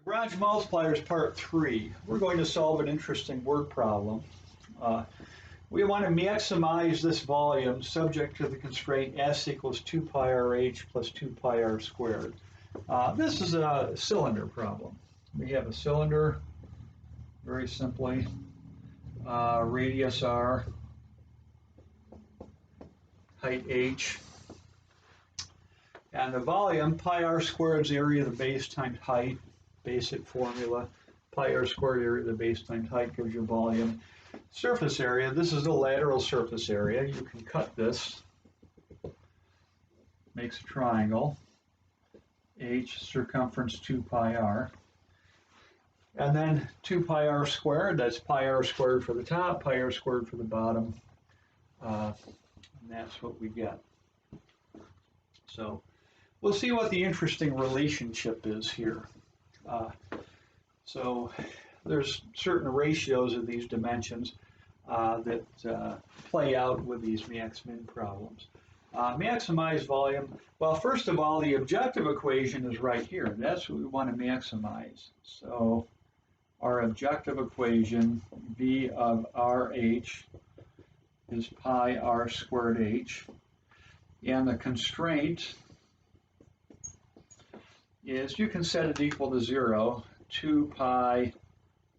Lagrange multipliers part 3. We're going to solve an interesting word problem. We want to maximize this volume subject to the constraint S equals 2 pi RH plus 2 pi R squared. This is a cylinder problem. We have a cylinder, very simply, radius R, height H, and the volume, pi R squared is the area of the base times height. Basic formula, pi R squared area of the base times height gives you volume. Surface area, this is the lateral surface area. You can cut this, makes a triangle. H, circumference 2 pi R. And then 2 pi R squared, that's pi R squared for the top, pi R squared for the bottom. And that's what we get. So we'll see what the interesting relationship is here. So there's certain ratios of these dimensions that play out with these max-min problems. Maximize volume. Well, first of all, the objective equation is right here. That's what we want to maximize. So our objective equation, V of RH, is pi R squared H. And the constraint is, you can set it equal to 0, 2 pi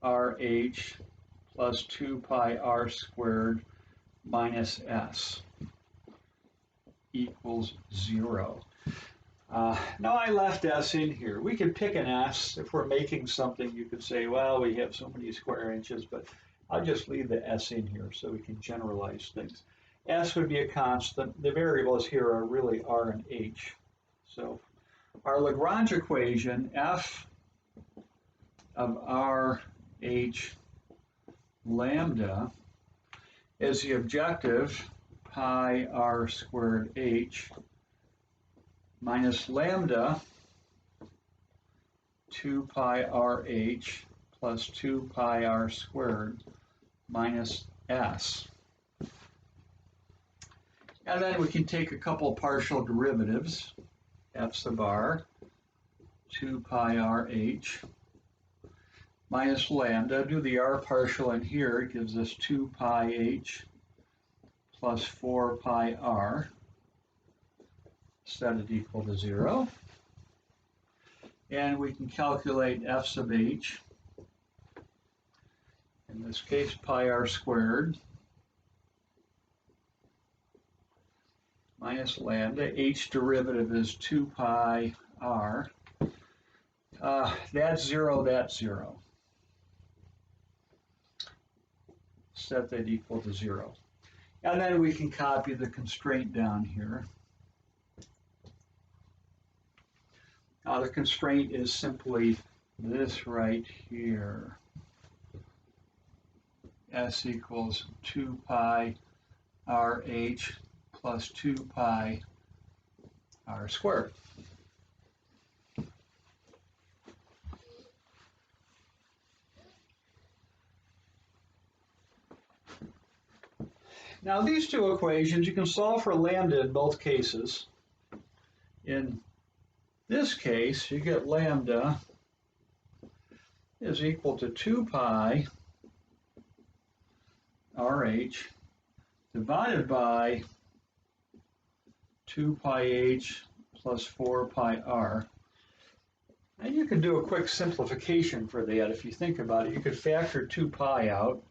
RH plus 2 pi R squared minus S equals 0. Now I left S in here. We could pick an S. If we're making something, you could say, well, we have so many square inches, but I'll just leave the S in here so we can generalize things. S would be a constant. The variables here are really R and H. So our Lagrange equation, F of R H lambda, is the objective pi R squared H minus lambda 2 pi RH plus 2 pi R squared minus S. And then we can take a couple partial derivatives. F sub R, 2 pi RH minus lambda. Do the R partial in here. It gives us 2 pi H plus 4 pi R. Set it equal to 0. And we can calculate F sub H. In this case, pi R squared minus lambda. H derivative is 2 pi R. That's 0, that's 0. Set that equal to 0. And then we can copy the constraint down here. The constraint is simply this right here. S equals 2 pi RH plus 2 pi R squared. Now these two equations, you can solve for lambda in both cases. In this case, you get lambda is equal to 2 pi RH divided by 2 pi H plus 4 pi R. And you can do a quick simplification for that if you think about it. You could factor 2 pi out,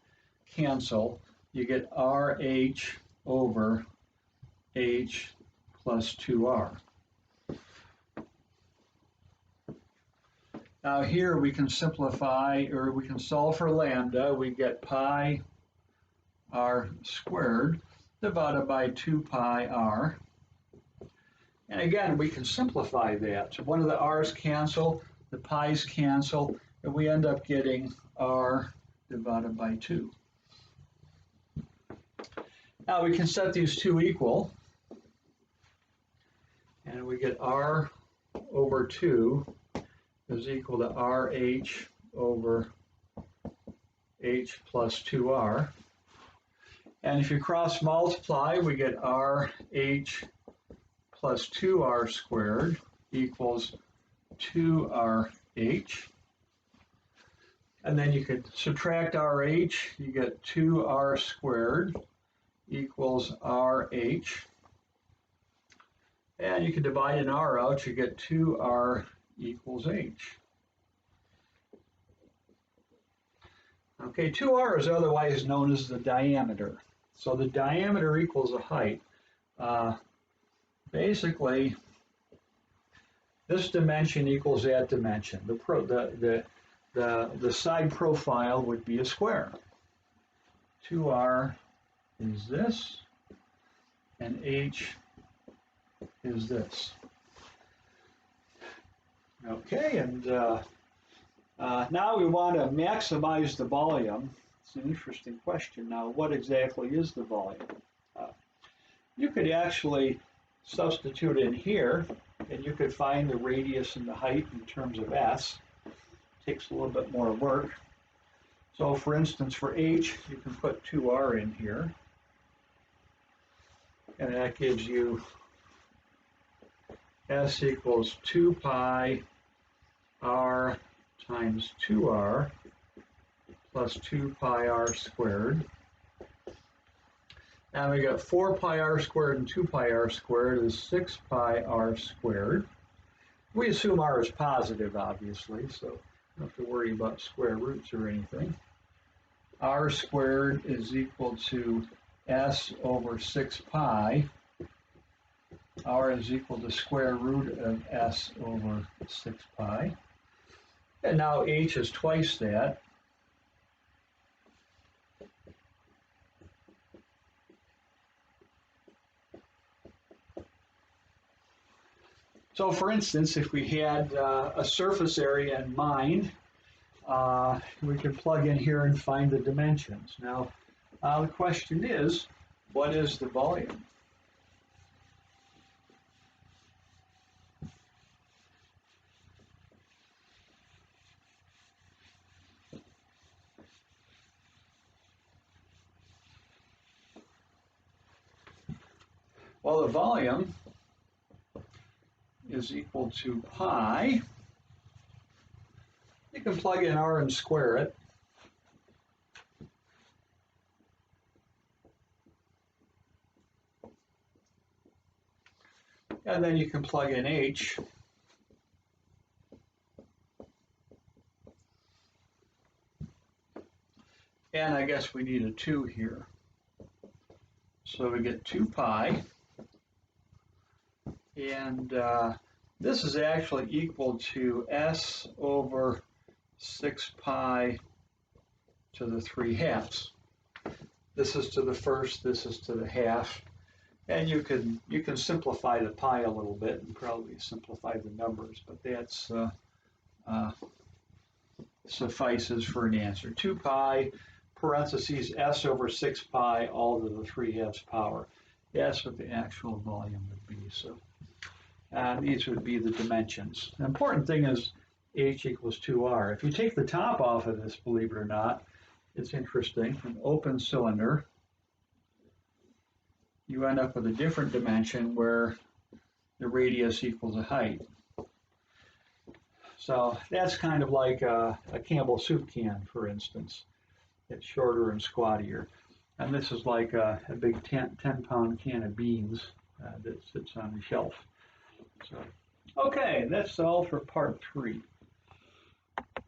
cancel. You get RH over H plus 2R. Now here we can simplify, or we can solve for lambda. We get pi R squared divided by 2 pi R. And again, we can simplify that. So one of the R's cancel, the pi's cancel, and we end up getting R divided by 2. Now we can set these two equal, and we get R over 2 is equal to RH over H plus 2R. And if you cross multiply, we get RH plus 2R squared equals 2RH. And then you could subtract RH, you get 2R squared equals RH. And you can divide an R out, you get 2R equals H. Okay, 2R is otherwise known as the diameter. So the diameter equals the height. Basically, this dimension equals that dimension. The side profile would be a square. 2R is this, and H is this. Okay, and now we want to maximize the volume. It's an interesting question. Now, what exactly is the volume? You could actually substitute in here, and you could find the radius and the height in terms of S. Takes a little bit more work. So for instance, for H, you can put 2R in here, and that gives you S equals 2 pi R times 2R plus 2 pi R squared. And we got 4 pi R squared and 2 pi R squared is 6 pi R squared. We assume R is positive, obviously, so you don't have to worry about square roots or anything. R squared is equal to S over 6 pi. R is equal to square root of S over 6 pi. And now H is twice that. So for instance, if we had a surface area in mind, we could plug in here and find the dimensions. Now, the question is, what is the volume? Well, the volume is equal to pi. You can plug in R and square it. And then you can plug in H. And I guess we need a 2 here. So we get 2 pi. And this is actually equal to S over 6 pi to the 3/2. This is to the first, this is to the half. And you can simplify the pi a little bit and probably simplify the numbers, but that's suffices for an answer. 2 pi parentheses S over 6 pi all to the 3/2 power. That's what the actual volume would be. So these would be the dimensions. The important thing is H equals 2R. If you take the top off of this, believe it or not, it's interesting. An open cylinder, you end up with a different dimension where the radius equals the height. So that's kind of like a Campbell soup can, for instance. It's shorter and squattier. And this is like a big 10-pound can of beans that sits on the shelf. So, okay, that's all for part 3.